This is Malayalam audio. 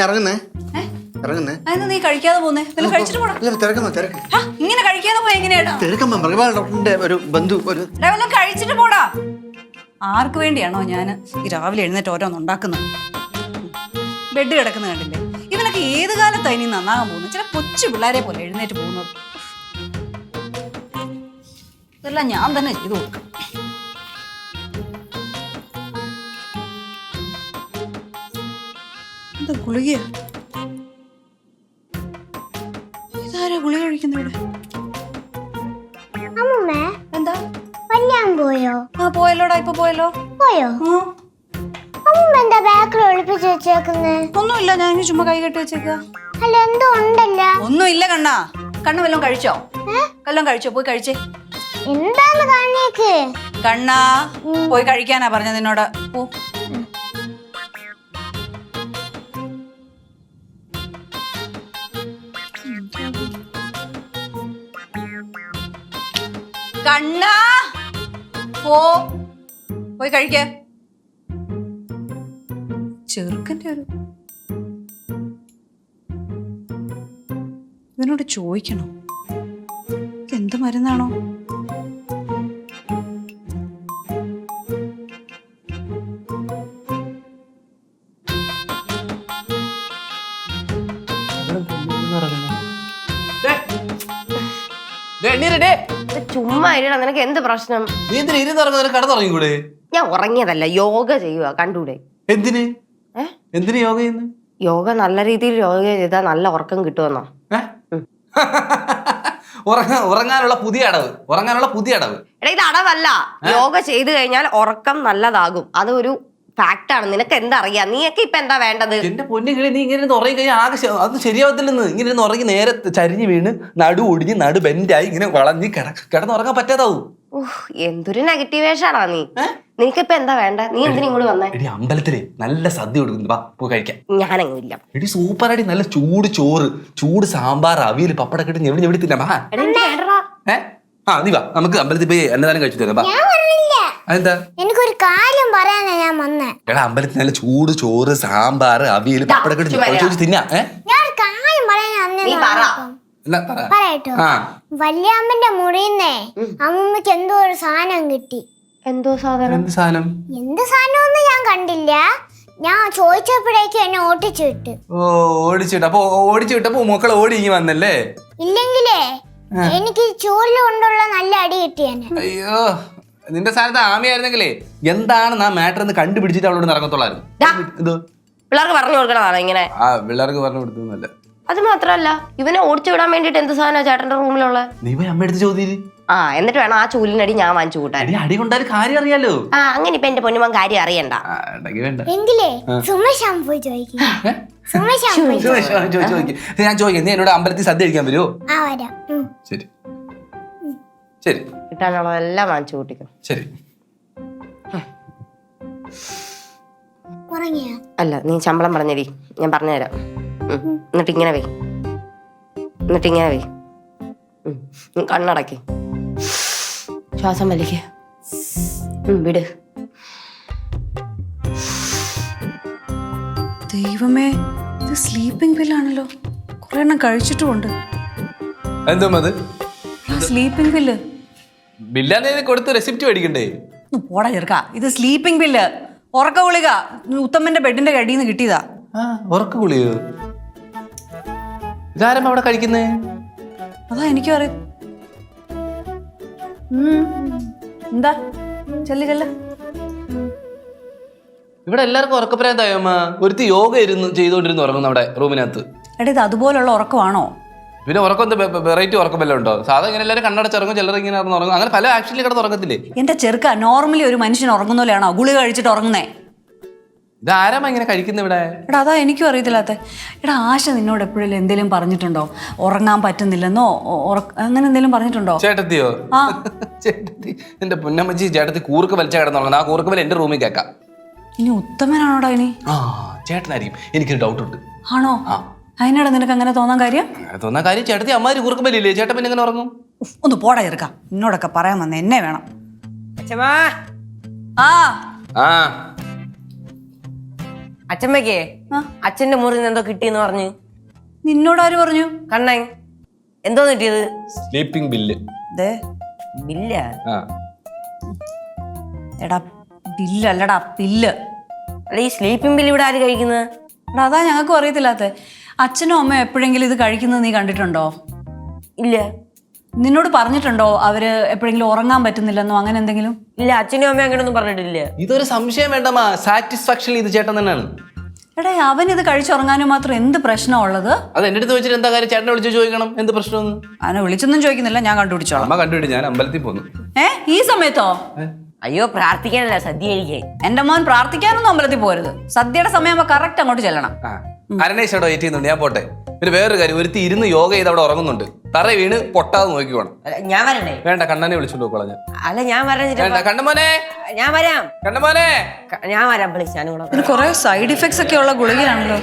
ഇറങ്ങുന്നേ ഇറങ്ങുന്നേ. നീ കഴിക്കാതെ പോന്നേ? കഴിച്ചിട്ട് പോടാ. ഇങ്ങനെ കഴിക്കാതെ പോയ എങ്ങനെയാടാ? ഡോക്ടറിന്റെ ഒരു ബന്ധു കഴിച്ചിട്ട് പോടാ. ആർക്ക് വേണ്ടിയാണോ ഞാൻ ഈ രാവിലെ എഴുന്നേറ്റ് ഓരോന്ന് ഉണ്ടാക്കുന്നത്? ബെഡ് കിടക്കുന്ന കണ്ടില്ലേ? ഇവനൊക്കെ ഏത് കാലത്തായി നീ നന്നാകാൻ പോകുന്നു? ചില കൊച്ചു പിള്ളേരെ പോലെ എഴുന്നേറ്റ് പോകുന്നത്. ഇതെല്ലാം ഞാൻ തന്നെ ചെയ്തു കൊടുക്കും. എന്താ ഗുളിക? ഇതാരാ ഗുളിക കഴിക്കുന്നവിടെ? എന്താ പോയോ? ആ പോയല്ലോടാ, ഇപ്പൊ പോയല്ലോ. പോയോ? എന്താ ബാക്കിൽ ഒളിപ്പിച്ച് വെച്ചേക്കുന്നേ? ഒന്നുമില്ല, ഞാൻ ചുമ്മാ കൈ കെട്ടി വെച്ചേക്ക. അല്ല എന്തോ ഉണ്ടല്ല. ഒന്നുമില്ല കണ്ണാ. കണ്ണ് വല്ലതും കഴിച്ചോ? വല്ലതും കഴിച്ചോ? പോയി കഴിച്ചേ. എന്താന്ന് കാണിയേക്ക്? കണ്ണാ പോയി കഴിക്കാനാ പറഞ്ഞത് നിന്നോട്. പോ. കണ്ണാ പോയി കഴിക്ക. ചെറുക്കൻ്റെ ഒരു ഇവനോട് ചോദിക്കണോ എന്ത് മരുന്നാണോ? ചുമ്മാ ഇരുടാ, നിനക്ക് എന്ത് പ്രശ്നം? നീ എന്തിനാ ഇരുന്ന് കടന്നുറങ്ങിക്കൂടെ? ഞാൻ ഉറങ്ങിയതല്ല, യോഗ ചെയ്യുക. കണ്ടൂടെ? എന്തിന് എന്തിന് യോഗ ചെയ്യുന്നു? യോഗ നല്ല രീതിയിൽ യോഗ ചെയ്താൽ നല്ല ഉറക്കം കിട്ടുമെന്നോ? ഉറങ്ങാനുള്ള പുതിയ അടവ്. എടാ ഇത് അടവല്ല. യോഗ ചെയ്തു കഴിഞ്ഞാൽ ഉറക്കം നല്ലതാകും. അതൊരു ഫാക്റ്റാണ്. നിനക്ക് എന്താ അറിയാം? നീയൊക്കെ ഇപ്പൊ എന്താ വേണ്ടത്? എന്റെ പൊന്നുകിളി, നീ ഇങ്ങനെ ഉറങ്ങി കഴിഞ്ഞാൽ ആകെ അത് ശരിയാവത്തില്ലെന്ന്. ഇങ്ങനെ ഉറങ്ങി നേരെ ചരിഞ്ഞ് വീണ് നടു ഒടിഞ്ഞ് നടു ബെൻഡായി ഇങ്ങനെ വളഞ്ഞ് കിടന്നുറങ്ങാൻ പറ്റാതാവും. എന്തൊരു നെഗറ്റീവേഷാണാ നീ. നിനക്കിപ്പോ എന്താ വേണ്ട? നീ എന്തിനും ഇങ്ങോട്ട് വന്നേ? എടി അമ്പലത്തിലെ നല്ല സദ്യ കൊടുക്കുന്നു, വാ പോയി കഴിക്കാം. ഞാനങ്ങില്ല. എടി സൂപ്പർ അടി, നല്ല ചൂട് ചോറ്, ചൂട് സാമ്പാർ, അവിയൽ, പപ്പടം കിട്ടി ഞെവിടി തിന്നാ. നീ വാ, നമുക്ക് അമ്പലത്തിൽ പോയി എന്നതാനും കഴിച്ചു തരാം. അതെന്താ? എനിക്കൊരു കാര്യം പറയാനാ ഞാൻ വന്നേ. എടാ അമ്പലത്തിൽ നല്ല ചൂട് ചോറ്, സാമ്പാർ, അവിയൽ, പപ്പടം കിട്ടി തിന്നാ. ഞാൻ ഒരു കാര്യം പറയട്ടോ. വല്യാമ്മന്റെ മുറിന്നേ അമ്മൂമ്മക്ക് എന്തോ ഒരു സാധനം കിട്ടി. എന്തോ സാധനം? എന്ത് സാധനം ഞാൻ കണ്ടില്ല. ഞാൻ ചോദിച്ചപ്പോഴേക്കും എന്നെ ഓടിച്ചു വിട്ട്. ഓടിച്ചു വിട്ടപ്പോ മക്കൾ ഓടി വന്നല്ലേ? ഇല്ലെങ്കിലേ എനിക്ക് ചൂരിൽ കൊണ്ടുള്ള നല്ല അടി കിട്ടിയാണ്. അയ്യോ, നിന്റെ സ്ഥാനത്ത് ആമിയായിരുന്നെങ്കിലേ എന്താണ് ആ മാറ്റർ എന്ന് കണ്ടുപിടിച്ചിട്ട് അവളോട് ഇറങ്ങത്തുള്ളായിരുന്നു. പിള്ളേർക്ക് പറഞ്ഞു കൊടുക്കണതാണ് ഇങ്ങനെ. പിള്ളേർക്ക് പറഞ്ഞു കൊടുക്കുന്നല്ല. അത് മാത്രല്ല, ഇവനെ ഓടിച്ചു വിടാൻ വേണ്ടിട്ട് എന്ത് സാധനം ചേട്ടന്റെ റൂമിലുള്ള? നീ പോയി അമ്മയെടുത്ത് ചോദ്യം. എന്നിട്ട് വേണം ആ ചൂലിനടി ഞാൻ വാങ്ങിച്ചു കൂട്ടാൻ. അടി കൊണ്ടാലും കാര്യം അറിയാലോ. അങ്ങനെ ഇപ്പൊ എന്റെ പൊന്നുമോൻ കാര്യം അറിയണ്ട. എങ്കിലേ സുമേഷാൻ പോയി ചോദിക്കും. ഞാൻ ചോദിക്കാം, നീ എന്നോട് അമ്പലത്തിൽ സദ്യ കഴിക്കാൻ വരുമോ? ശരി ശരി, കിട്ടാനുള്ളതെല്ലാം വാങ്ങിച്ചു കൂട്ടിക്കും. ശരി. അല്ല, നീ ശമ്പളം പറഞ്ഞേരി, ഞാൻ പറഞ്ഞുതരാം. എന്നിട്ടിങ്ങനെ വേ, കണ്ണടക്കി ശ്വാസം വലിക്ക്, വിട്. ദൈവമേ, ഇത് സ്ലീപ്പിംഗ് പില്ലാണല്ലോ. കുറെ എണ്ണം കഴിച്ചിട്ടുമുണ്ട്. സ്ലീപ്പിംഗ് പില്ല് ബില്ലാതെ കൊടുത്ത് റെസിപ്റ്റ് മേടിക്കണ്ടേ? പോടാ ചെറുക്ക, ഇത് സ്ലീപ്പിംഗ് പില്ല്, ഉറക്ക ഗുളിക. ഉത്തമന്റെ ബെഡിന്റെ കടിയിൽ നിന്ന് കിട്ടിയതാ. ഉറക്ക ഗുളിയോ? ഇതാരമ്മ അവിടെ കഴിക്കുന്നേ? അതാ എനിക്കും അറിയാം. എന്താ ചെല്ല്. ഇവിടെ എല്ലാവർക്കും ഉറക്കപ്രായതായോ അമ്മ? ഒരുത്തി യോഗ ചെയ്തോണ്ടിരുന്നു ഉറങ്ങുന്നു അവിടെ റൂമിനകത്ത്. എടാ, ഇത് അതുപോലുള്ള ഉറക്കമാണോ? പിന്നെ ഉറക്കം വെറൈറ്റി ഉറക്കം വല്ലതും ഉണ്ടോ? സാധാരണ ഇങ്ങനെ എല്ലാവരും കണ്ണടച്ചിറങ്ങും, ചിലർ ഇങ്ങനെ ഉറങ്ങും, അങ്ങനെ പല ആക്ഷനിൽ കിടന്ന് ഉറങ്ങത്തില്ലേ? എന്റെ ചെറുക്ക, നോർമലി ഒരു മനുഷ്യൻ ഉറങ്ങുന്ന പോലെയാണോ ഗുളിക കഴിച്ചിട്ട് ഉറങ്ങുന്നേ? ഇതാരാ ഇങ്ങനെ കഴിക്കുന്ന ഇവിടെ? എടാ, അതാ എനിക്കും അറിയത്തില്ലാത്ത. എടാ, ആശ നിന്നോട് എപ്പോഴെങ്കിലും എന്തെങ്കിലും പറഞ്ഞിട്ടുണ്ടോ? ഉറങ്ങാൻ പറ്റുന്നില്ലെന്നോ അങ്ങനെ എന്തെങ്കിലും പറഞ്ഞിട്ടുണ്ടോ? ചേട്ടത്തിയോ? ചേട്ടത്തി എന്റെ പൊന്നമ്മച്ചി, ചേട്ടത്തി കൂർക്ക് വലിച്ച കിടന്നുറങ്ങുന്നത്. ആ കൂർക്ക് വലി എന്റെ റൂമിൽ കേൾക്കാം. ഇനി ഉത്തമനാണോടാ? ഇനി ചേട്ടനായിരിക്കും. എനിക്കൊരു ഡൗട്ട് ഉണ്ട്. ആണോ? അതിനാടാ നിനക്ക് അങ്ങനെ തോന്നാൻ കാര്യം? ചേട്ടത്തി അമ്മാര് കൂർക്ക് വലിയില്ലേ, ചേട്ടൻ പിന്നെ എങ്ങനെ ഉറങ്ങും? ഒന്ന് പോടാ ചെറുക്ക, എന്നോടൊക്കെ പറയാൻ വന്ന എന്നെ വേണം. അച്ഛമ്മക്കേ ആ? അച്ഛന്റെ മുറിയിൽ നിന്ന് എന്തോ കിട്ടിയെന്ന് പറഞ്ഞു. നിന്നോട് ആര് പറഞ്ഞു? കണ്ണൻ എന്തോ കിട്ടിയത്? Sleeping bill. ദേ ബില്ല. എടാ ബില്ലല്ലടാ പില്ല്. അല്ല ഈ സ്ലീപ്പിംഗ് ബില്ല് ഇവിടെ ആര് കഴിക്കുന്നത്? എടാ അതാ ഞങ്ങൾക്കും അറിയത്തില്ലാത്ത. അച്ഛനും അമ്മയും എപ്പോഴെങ്കിലും ഇത് കഴിക്കുന്നത് നീ കണ്ടിട്ടുണ്ടോ? ഇല്ല. നിന്നോട് പറഞ്ഞിട്ടുണ്ടോ അവര് എപ്പോഴെങ്കിലും ഉറങ്ങാൻ പറ്റുന്നില്ലെന്നോ അങ്ങനെ എന്തെങ്കിലും? ഇല്ല, അച്ഛനും അമ്മയും അങ്ങനെയൊന്നും പറഞ്ഞിട്ടില്ല. ഇതൊരു സംശയം വേണ്ടമ്മ, സാറ്റിസ്ഫാക്ഷൻ ഇത് ചേട്ടൻ തന്നെയാണ്. എടാ അവൻ ഇത് കഴിച്ചുറങ്ങാനും മാത്രം എന്ത് പ്രശ്നമുള്ളത്? അത് എന്റെ അടുത്ത് ചോദിച്ചിട്ട് എന്താ കാര്യം? ചേട്ടനെ വിളിച്ച് ചോദിക്കണം എന്ത് പ്രശ്നമൊന്നും. അവനെ വിളിച്ചൊന്നും ചോദിക്കുന്നില്ല, ഞാൻ കണ്ടുപിടിച്ചോളാം. അമ്മ കണ്ടുപിടി, ഞാൻ അമ്പലത്തിൽ പോന്നു. ഈ സമയത്തോ? അയ്യോ പ്രാർത്ഥിക്കാനല്ല, സദ്യ കഴിക്കാൻ. എന്റെ മോൻ പ്രാർത്ഥിക്കാനൊന്നും അമ്പലത്തിൽ പോരുത്. സദ്യയുടെ സമയമാകുമ്പോ കറക്റ്റ് അങ്ങോട്ട് ചെല്ലണം. അരണേശ് അവിടെ വെയിറ്റ് ചെയ്യുന്നുണ്ട്, ഞാൻ പോട്ടെ. പിന്നെ വേറൊരു കാര്യം, ഒരുത്തി ഇരുന്ന് യോഗ ചെയ്ത് അവിടെ ഉറങ്ങുന്നുണ്ട്. തറ വീണ് പൊട്ടാതെ നോക്കിക്കോണം. ഞാൻ വരണ്ടേ? വേണ്ട, കണ്ണനെ വിളിച്ചോണ്ട് പോക്കോളാം ഞാൻ. അല്ല ഞാൻ വരാൻ. വേണ്ട കണ്ണമോനെ, ഞാൻ വരാം. കണ്ണമോനെ. ഞാൻ വരാം പ്ലീസ്. ഞാനും കൂടെ ഇത് കുറെ സൈഡ് ഇഫക്ട്സ് ഒക്കെ ഉള്ള ഗുളികയാണല്ലോ.